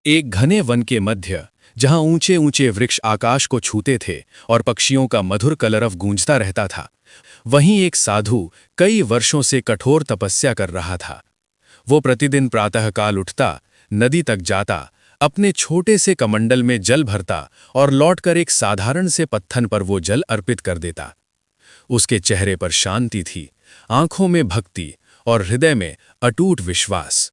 एक घने वन के मध्य, जहां ऊंचे ऊंचे वृक्ष आकाश को छूते थे और पक्षियों का मधुर कलरव गूंजता रहता था, वहीं एक साधु कई वर्षों से कठोर तपस्या कर रहा था। वो प्रतिदिन प्रातःकाल उठता, नदी तक जाता, अपने छोटे से कमंडल में जल भरता और लौटकर एक साधारण से पत्थर पर वो जल अर्पित कर देता। उसके चेहरे पर शांति थी, आंखों में भक्ति और हृदय में अटूट विश्वास।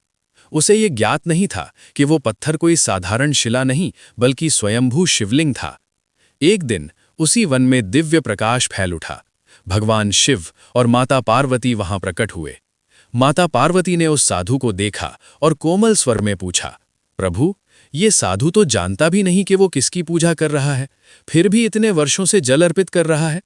उसे ये ज्ञात नहीं था कि वो पत्थर कोई साधारण शिला नहीं, बल्कि स्वयंभू शिवलिंग था। एक दिन उसी वन में दिव्य प्रकाश फैल उठा। भगवान शिव और माता पार्वती वहां प्रकट हुए। माता पार्वती ने उस साधु को देखा और कोमल स्वर में पूछा, प्रभु, ये साधु तो जानता भी नहीं कि वो किसकी पूजा कर रहा है, फिर भी इतने वर्षों से जल अर्पित कर रहा है।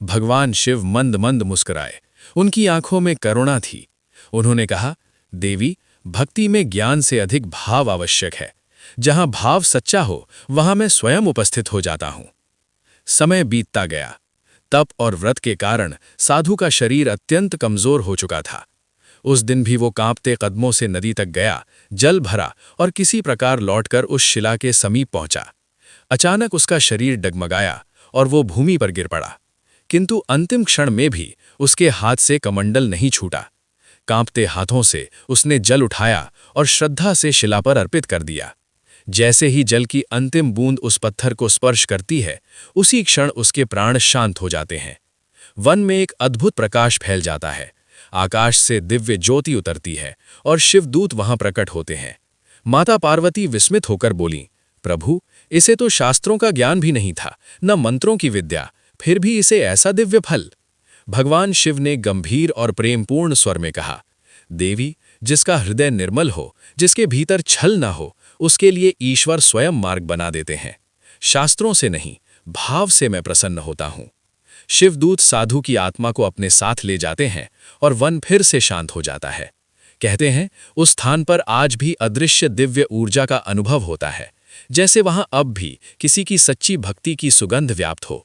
भगवान शिव मंद मंद मुस्कुराए। उनकी आंखों में करुणा थी। उन्होंने कहा, देवी, भक्ति में ज्ञान से अधिक भाव आवश्यक है। जहां भाव सच्चा हो, वहां मैं स्वयं उपस्थित हो जाता हूं। समय बीतता गया। तप और व्रत के कारण साधु का शरीर अत्यंत कमजोर हो चुका था। उस दिन भी वो कांपते कदमों से नदी तक गया, जल भरा और किसी प्रकार लौटकर उस शिला के समीप पहुंचा। अचानक उसका शरीर डगमगाया और वो भूमि पर गिर पड़ा। किंतु अंतिम क्षण में भी उसके हाथ से कमंडल नहीं छूटा। कांपते हाथों से उसने जल उठाया और श्रद्धा से शिला पर अर्पित कर दिया। जैसे ही जल की अंतिम बूंद उस पत्थर को स्पर्श करती है, उसी क्षण उसके प्राण शांत हो जाते हैं। वन में एक अद्भुत प्रकाश फैल जाता है। आकाश से दिव्य ज्योति उतरती है और शिवदूत वहां प्रकट होते हैं। माता पार्वती विस्मित होकर बोलीं, प्रभु, इसे तो शास्त्रों का ज्ञान भी नहीं था, न मंत्रों की विद्या, फिर भी इसे ऐसा दिव्य फल। भगवान शिव ने गंभीर और प्रेमपूर्ण स्वर में कहा, देवी, जिसका हृदय निर्मल हो, जिसके भीतर छल न हो, उसके लिए ईश्वर स्वयं मार्ग बना देते हैं। शास्त्रों से नहीं, भाव से मैं प्रसन्न होता हूं। शिवदूत साधु की आत्मा को अपने साथ ले जाते हैं और वन फिर से शांत हो जाता है। कहते हैं, उस स्थान पर आज भी अदृश्य दिव्य ऊर्जा का अनुभव होता है, जैसे वहां अब भी किसी की सच्ची भक्ति की सुगंध व्याप्त हो।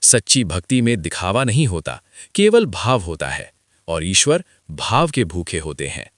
सच्ची भक्ति में दिखावा नहीं होता, केवल भाव होता है, और ईश्वर भाव के भूखे होते हैं।